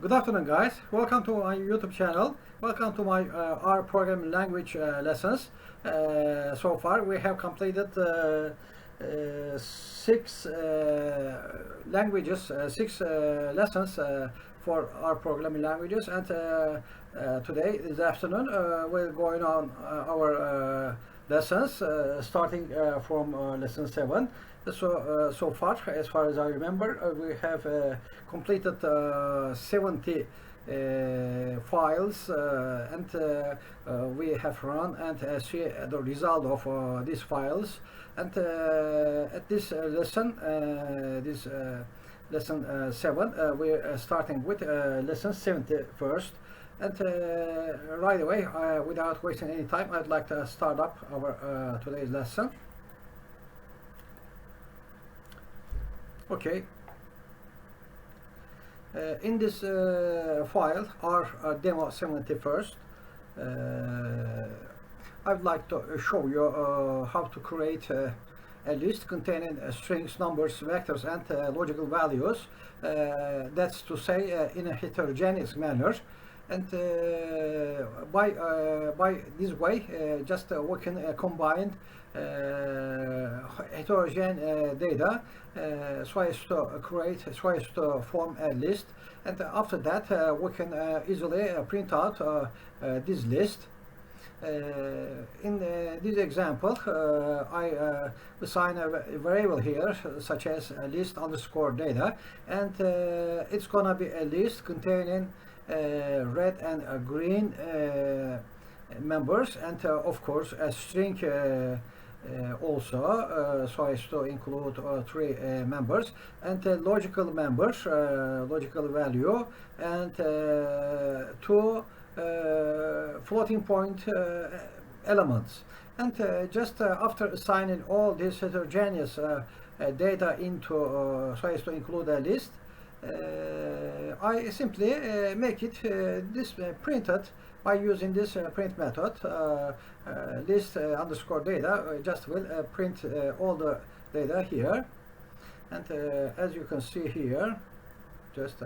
Good afternoon, guys. Welcome to my YouTube channel. Welcome to my R programming language lessons. So far, we have completed six languages, six lessons for R programming languages. And today, this afternoon, we're going on our lessons, starting from lesson 7. So far, as far as I remember, we have completed 70 files, and we have run and see the result of these files. And at this lesson, lesson 7, we're starting with lesson 70 first. And right away, without wasting any time, I'd like to start up our today's lesson. Okay. In this file, our demo 71st, I'd like to show you how to create a list containing strings, numbers, vectors, and logical values. That's to say, in a heterogeneous manner. And by this way, just we can combine heterogeneous data so as to form a list, and after that we can easily print out this list. In this example, I assign a variable here such as list underscore data, and it's gonna be a list containing red and green members, and of course a string also, so as to include 3 members, and logical members, logical value, and 2 floating point elements. And just after assigning all this heterogeneous data into so as to include a list, I simply make it this printed by using this print method. List underscore data just will print all the data here, and as you can see here, just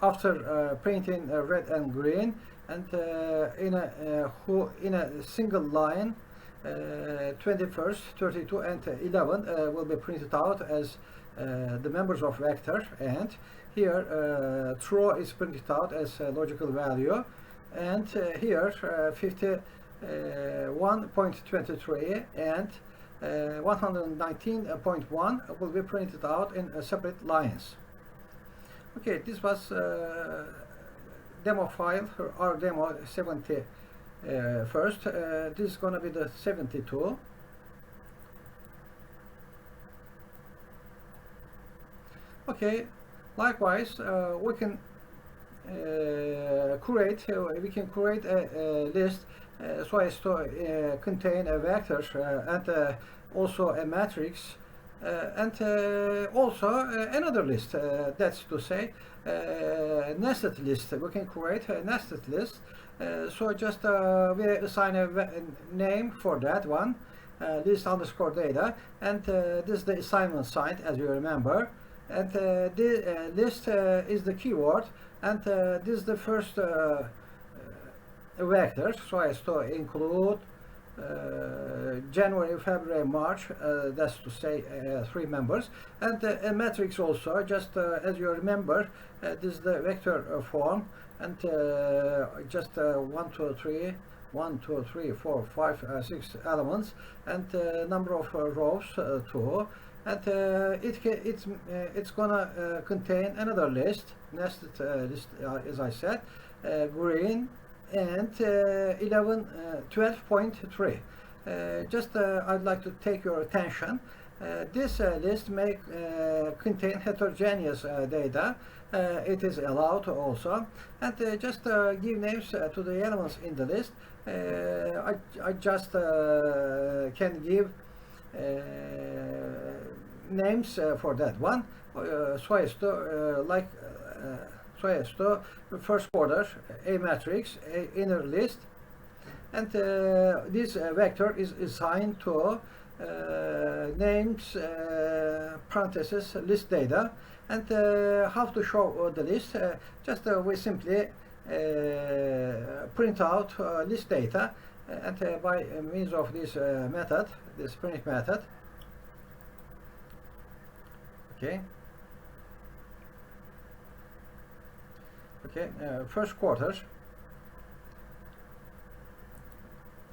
after printing red and green, and in a single line, 21st, 32, and 11 will be printed out as the members of vector, and here true is printed out as a logical value, and here 51.23 and 119.1 will be printed out in separate lines. Okay, this was demo file, our demo 70 first. This is going to be the 72. Okay, likewise, we can create a list so as to contain a vector and also a matrix, and also another list. That's to say, nested list. We can create a nested list. So just we assign a name for that one, list underscore data, and this is the assignment site, as you remember. And the list is the keyword, and this is the first vector, so as to include January, February, March, that's to say 3 members, and a matrix also, just as you remember, this is the vector form, and just 1, 2, 3, 4, 5, 6 elements, and number of rows 2. And it's gonna contain another list, nested list, as I said, green, and 12.3. Just I'd like to take your attention. This list may contain heterogeneous data. It is allowed also, and just give names to the elements in the list. I just can give names for that one, so as to so as to first order a matrix, a inner list, and this vector is assigned to names, parentheses, list data. And how to show the list? Just we simply print out list data, and by means of this method, this print method. Okay. Okay. First quarter,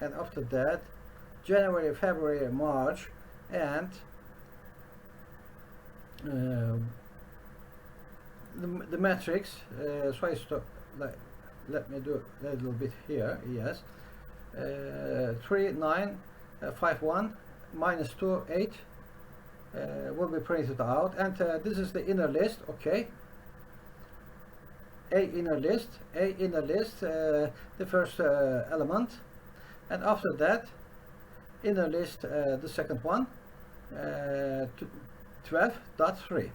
and after that, January, February, March, and the matrix. So I stop. Let me do a little bit here. Yes, 3 9 5 1 minus 2 8 will be printed out, and this is the inner list. Okay. A inner list, the first element, and after that, inner list, the second one, 12.3.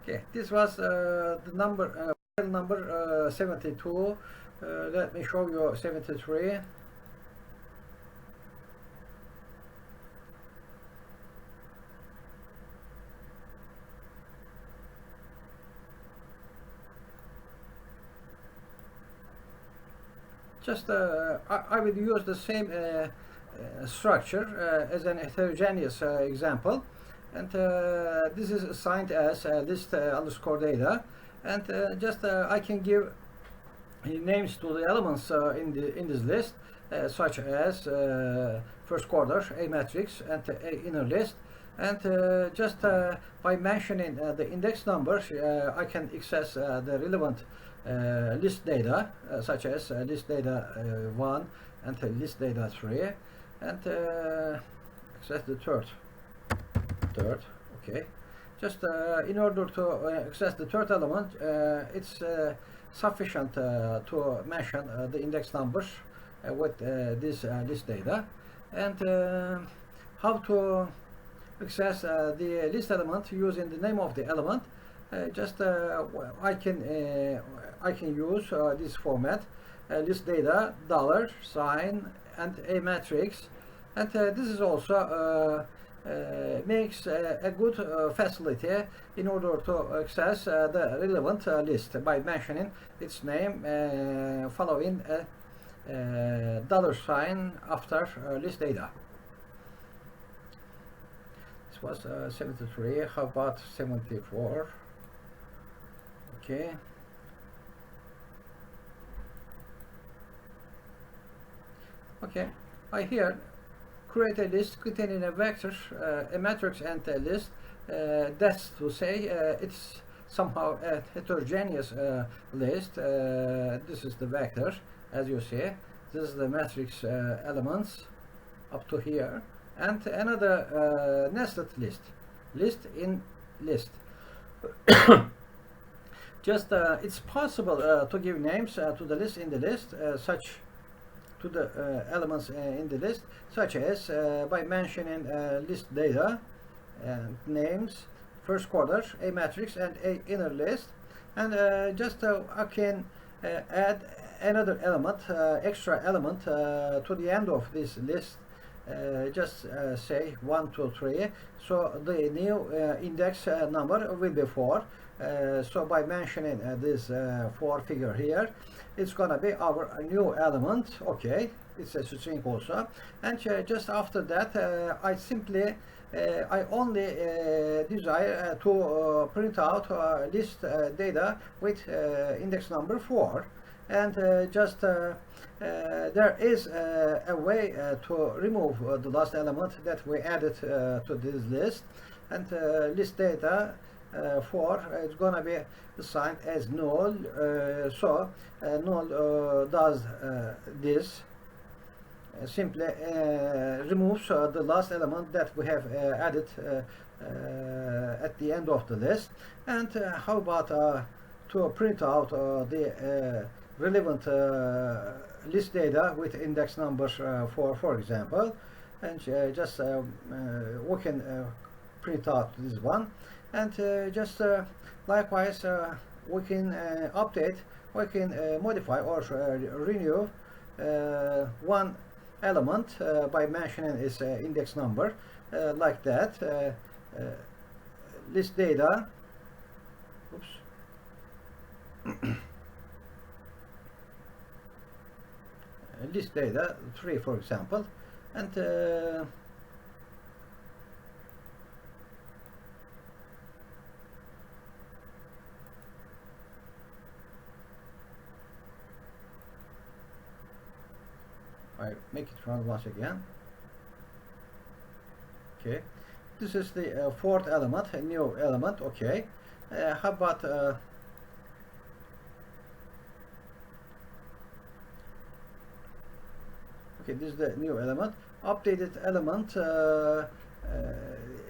Okay, this was the number, file number 72. Let me show you 73. Just I will use the same structure as an heterogeneous example, and this is assigned as list underscore data, and just I can give names to the elements in this list, such as first quarter, a matrix, and a inner list, and just by mentioning the index numbers, I can access the relevant list data, such as list data 1 and list data 3, and access the third. Okay, just in order to access the third element, it's sufficient to mention the index numbers with this list data. And how to access the list element using the name of the element? Just I can use this format, list data $, and a matrix, and this is also makes a good facility in order to access the relevant list by mentioning its name following a $, after list data. This was 73. How about 74? Okay. Okay, I here create a list containing a vector, a matrix, and a list. That's to say, it's somehow a heterogeneous list. This is the vector, as you see. This is the matrix elements up to here, and another nested list, list in list. Just it's possible to give names to the list in the list, such to the elements in the list, such as by mentioning list data and names, first quarter, a matrix, and a inner list, and just I can add another element, extra element to the end of this list. Just say 1, 2, 3. So the new index number will be 4. So by mentioning this 4 figure here, it's gonna be our new element. Okay, it's a string also, and just after that, I simply I only desire to print out list data with index number 4. And just there is a way to remove the last element that we added to this list, and list data 4 is gonna be assigned as null. So null does this, simply removes the last element that we have added at the end of the list. And how about to print out the relevant list data with index numbers for example, and just we can print out this one, and just likewise we can update, we can modify or renew one element by mentioning its index number, like that. List data, oops, list data 3, for example, and I make it run once again. Okay, this is the fourth element, a new element. Okay, how about okay, this is the new element, updated element.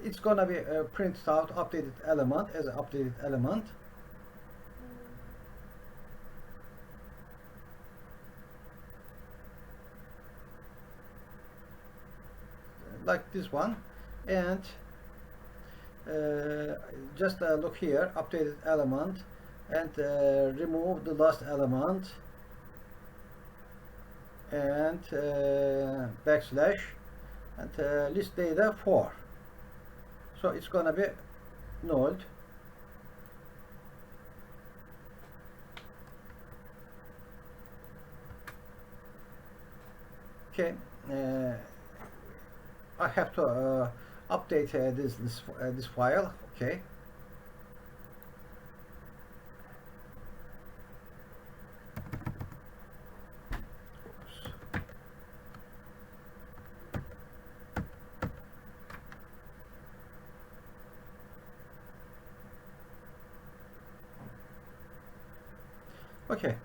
It's gonna be printed out updated element as an updated element. Like this one, and just look here, updated element, and remove the last element, and backslash, and list data 4. So it's gonna be nulled. Okay, I have to update this file. Okay. Okay.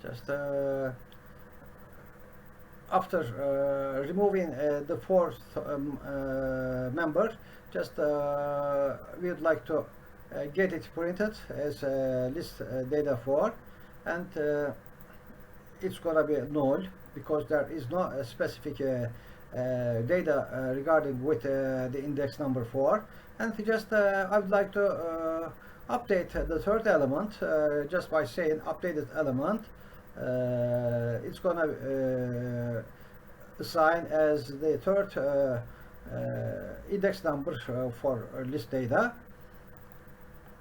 Just after removing the fourth member, just we would like to get it printed as list data 4, and it's gonna be null because there is no specific data regarding with the index number 4. And just I would like to update the third element just by saying updated element. It's gonna assign as the third index number for list data.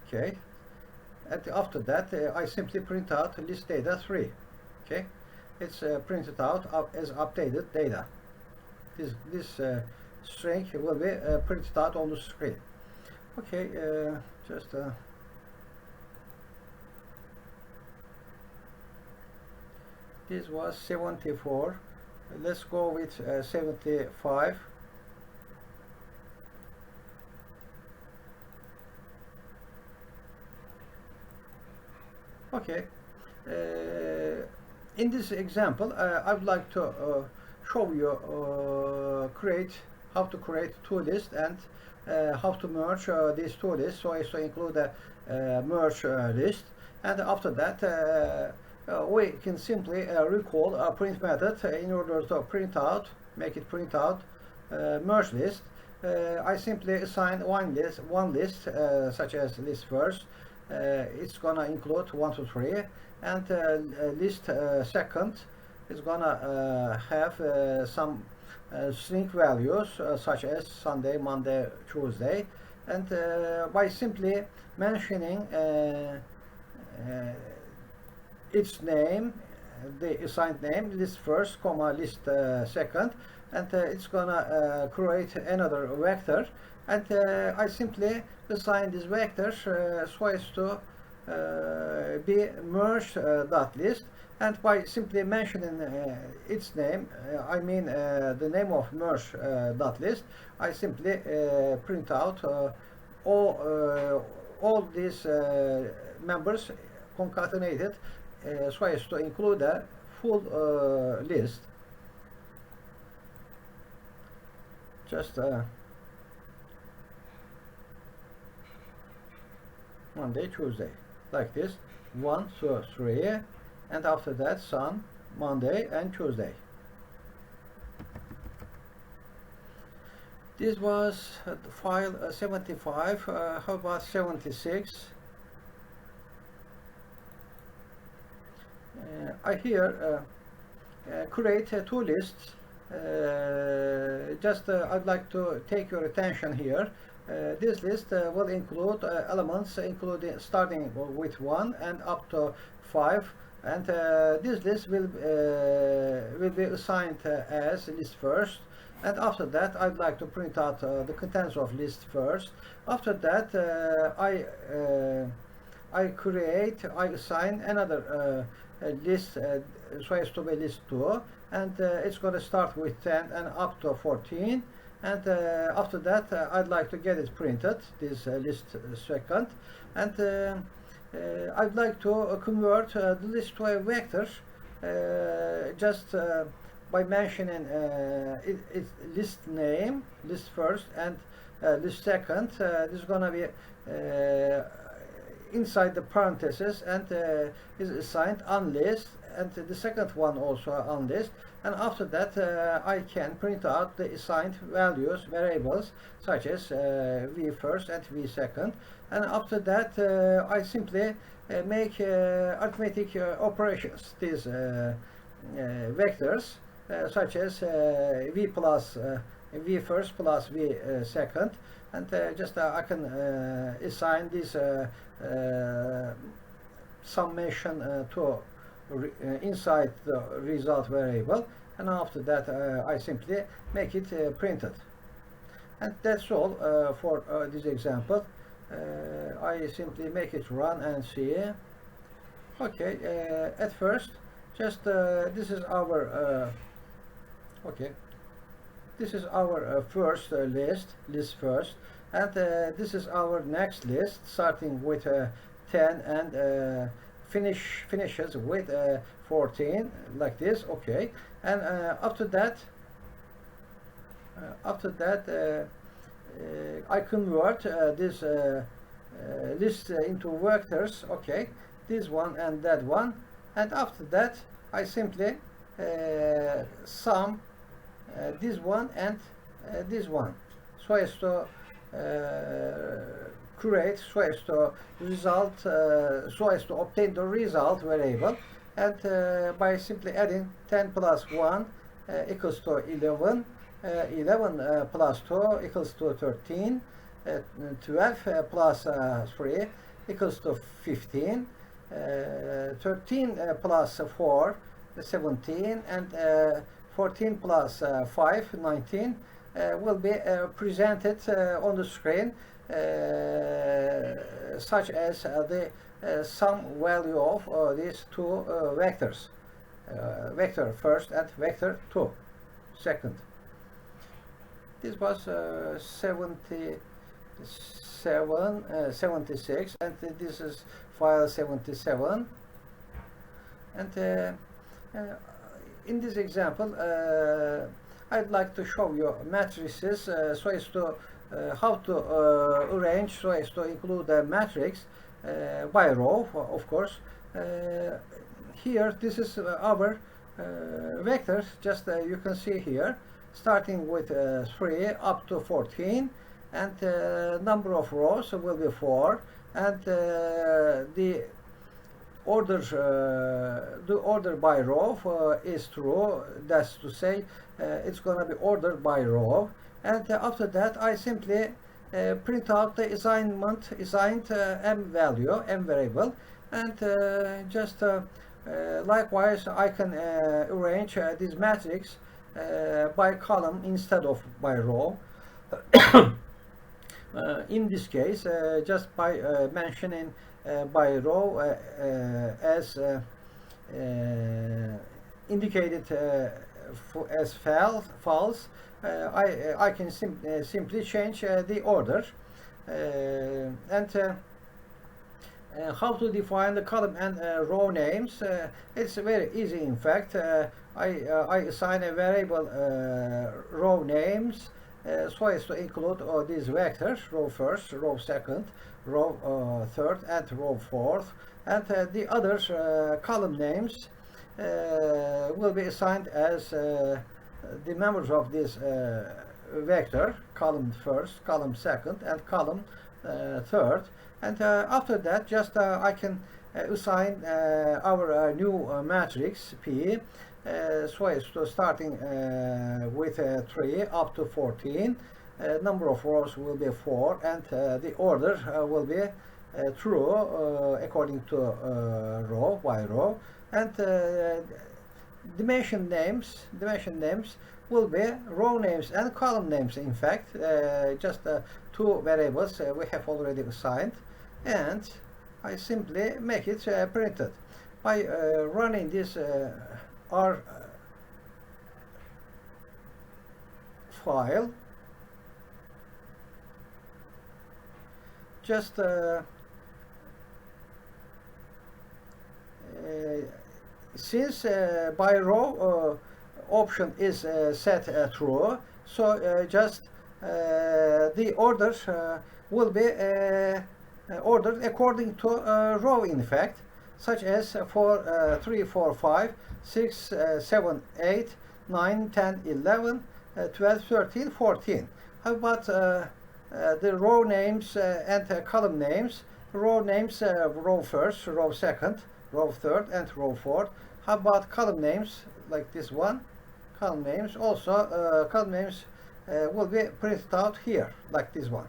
Okay, and after that I simply print out list data 3. Okay, it's printed out as updated data. This string will be printed out on the screen. Okay, just this was 74. Let's go with 75. Okay, in this example I would like to show you how to create two lists and how to merge these two lists so as to include a merge list. And after that we can simply recall a print method in order to make it print out merge list. I simply assign one list such as list first. It's gonna include 1, 2, 3, and list second is gonna have some string values such as Sunday, Monday, Tuesday, and by simply mentioning its name, the assigned name, list first, comma, list second, and it's gonna create another vector, and I simply assign this vector so as to be merged dot list, and by simply mentioning its name, I mean the name of merge dot list, I simply print out all these members concatenated so as to include a full list. Just Monday, Tuesday, like this, 1, 2, 3, and after that Sun, Monday and Tuesday. This was file 75. How about 76? I here create two lists. I'd like to take your attention here. This list will include elements including starting with 1 and up to 5, and this list will be assigned as list first. And after that, I'd like to print out the contents of list first. After that, I assign another list so as to be list 2, and it's going to start with 10 and up to 14. And after that, I'd like to get it printed, this list second. And I'd like to convert the list to a vector just by mentioning its list name, list first, and list second. This is going to be inside the parentheses, and is assigned unlist, and the second one also unlist. And after that, I can print out the assigned values, variables such as v first and v second. And after that, I simply make arithmetic operations, these vectors, such as v plus v first plus v second, and I can assign this summation to inside the result variable, and after that I simply make it printed. And that's all for this example. I simply make it run and see. Okay, at first, just this is our this is our first list first, and this is our next list starting with 10 and finishes with 14, like this. Okay, and after that I convert this list into vectors. Okay, this one and that one, and after that I simply sum this one and this one, so as to create, so as to obtain the result variable. And by simply adding 10 plus 1 equals to 11, 11 plus 2 equals to 13, 12 plus 3 equals to 15, 13 plus 4 17, and 14 plus 5 19 will be presented on the screen such as the sum value of these two vectors, vector first and vector 2 second. This was 76, and this is file 77. And in this example, I'd like to show you matrices so as to how to arrange so as to include a matrix by row, of course. Here, this is our vectors, just you can see here, starting with 3 up to 14, and number of rows will be 4, and the order by row is true. That's to say, it's going to be ordered by row. And after that, I simply print out the assigned m value, m variable, and likewise I can arrange this matrix by column instead of by row. In this case, just by mentioning by row as indicated as false, I can simply change the order. And how to define the column and row names? It's very easy. In fact, I assign a variable row names so as to include these vectors: row first, row second, row third, and row fourth. And the other column names will be assigned as the members of this vector: column first, column second, and column third. And after that, just I can assign our new matrix P. So it's starting with 3 up to 14. Number of rows will be 4, and the order will be true according to row by row, and dimension names will be row names and column names. In fact, just two variables we have already assigned, and I simply make it printed by running this R file. Just since by row option is set true, so just the orders will be ordered according to row, in fact, such as for 3, 4, 5, 6, 7, 8, 9, 10, 11, 12, 13, 14. How about the row names and column names? Row names, row first, row second, row third, and row fourth. How about column names, like this one? Column names also, column names will be printed out here, like this one.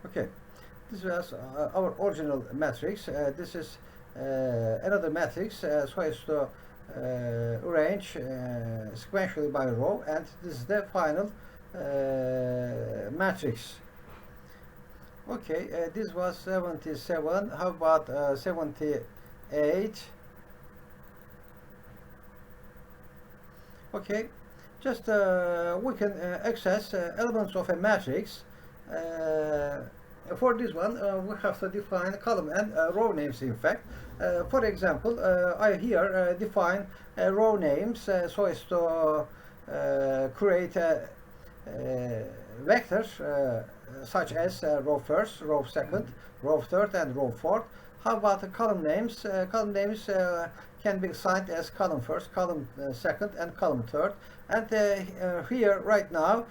Okay, this was our original matrix. This is another matrix, so as to arrange sequentially by row, and this is the final matrix. Okay, this was 77. How about 78? Okay, just we can access elements of a matrix. For this one, we have to define column and row names, in fact. For example, I here define row names so as to create vectors such as row first, row second, row third, and row fourth. How about the column names? Column names can be assigned as column first, column second, and column third. And here, right now,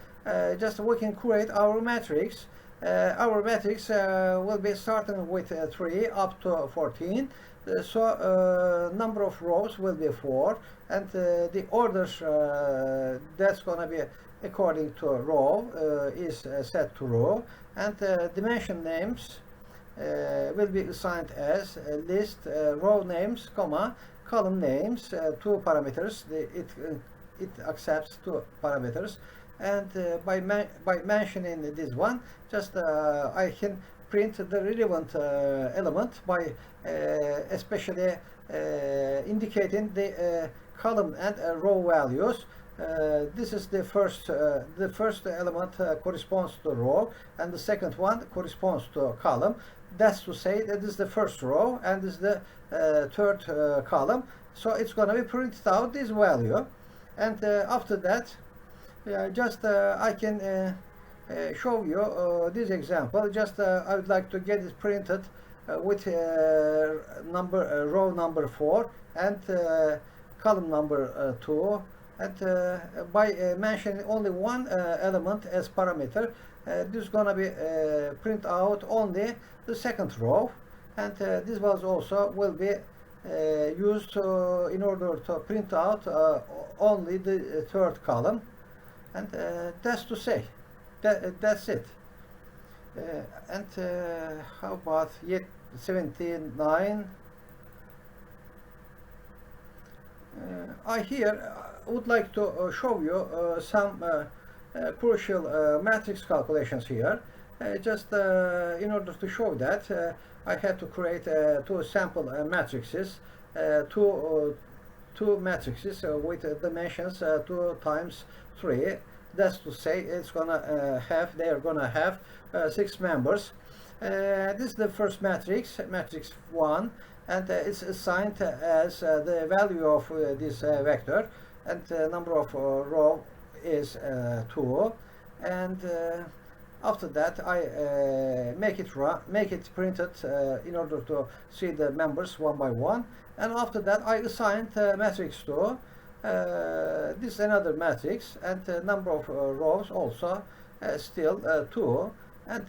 just we can create our matrix. Our matrix will be starting with 3 up to 14. So number of rows will be 4, and the orders that's gonna be according to row is set to row, and dimension names will be assigned as list row names, comma, column names, 2 parameters. It accepts 2 parameters, and by mentioning this one, just I can print the relevant element by especially indicating the column and row values. This is the first element corresponds to row, and the second one corresponds to a column. That's to say that this is the first row and this is the third column. So it's going to be printed out this value, and after that, just I can show you this example. Just I would like to get it printed with row number 4 and column number 2. And by mentioning only one element as parameter, this is going to be print out only the second row, and this was also will be used in order to print out only the third column, and that's to say that's it. And how about yet 79? I here would like to show you some crucial matrix calculations here. Just in order to show that, I had to create 2 sample matrices, two matrices with dimensions 2 times 3. That's to say, it's gonna have, they are gonna have 6 members. This is the first matrix, matrix 1, and it's assigned as the value of this vector, and number of row is 2, and After that, I make it printed in order to see the members one by one. And after that, I assigned matrix to this another matrix, and number of rows also still 2. And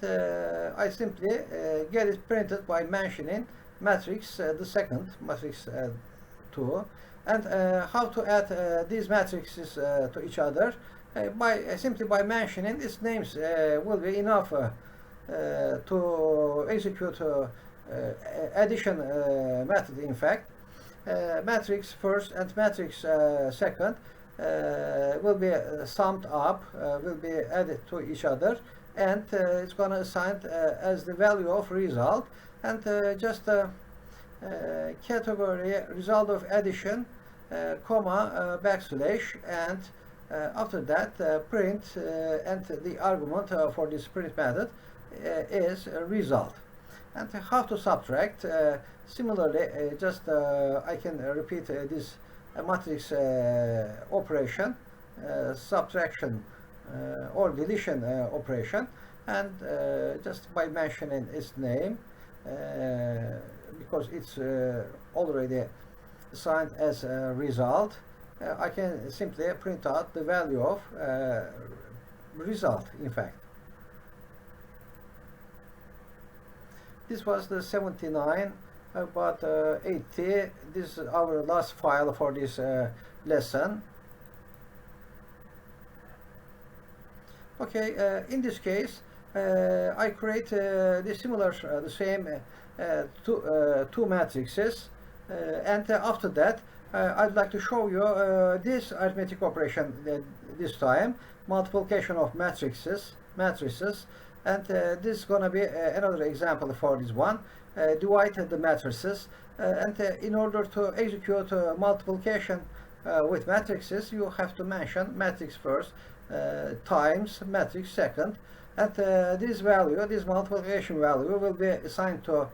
I simply get it printed by mentioning matrix the second matrix 2. And how to add these matrices to each other? Simply by mentioning its names will be enough to execute addition method. In fact, matrix first and matrix second will be summed up, will be added to each other, and it's going to assign as the value of result, and just category result of addition comma backslash, and after that print, and the argument for this print method is result. And how to subtract? Similarly, just I can repeat this matrix operation, subtraction or deletion operation, and just by mentioning its name, because it's already assigned as a result, I can simply print out the value of result. In fact, this was the 79, but 80. This is our last file for this lesson. Okay, in this case, I create the similar, the same two matrices, and after that, I'd like to show you this arithmetic operation this time, multiplication of matrices, and this is going to be another example for this one. Divide the matrices, and in order to execute multiplication with matrices, you have to mention matrix first times matrix second, and this value, this multiplication value, will be assigned to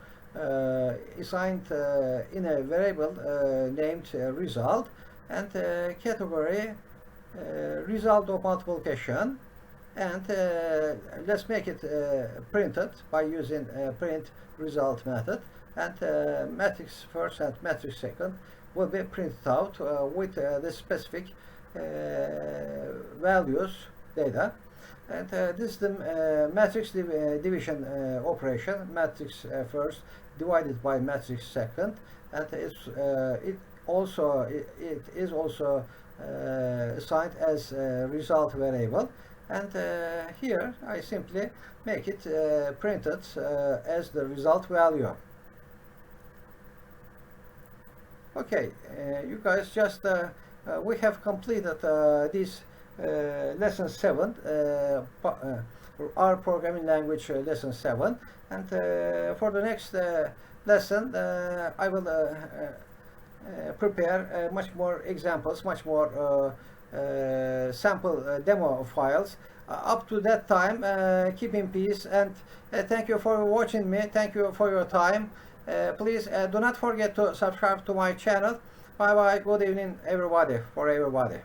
in a variable named result, and category result of multiplication, and let's make it printed by using print result method, and matrix first and matrix second will be printed out with the specific values data. And this is the matrix division operation, matrix first divided by matrix second, and it is also assigned as a result variable. And here I simply make it printed as the result value. Okay, you guys, just we have completed this lesson 7, our programming language lesson 7, and for the next lesson I will prepare much more examples, much more sample demo files. Up to that time, keep in peace, and thank you for watching me. Thank you for your time. Please do not forget to subscribe to my channel. Bye bye. Good evening, everybody, for everybody.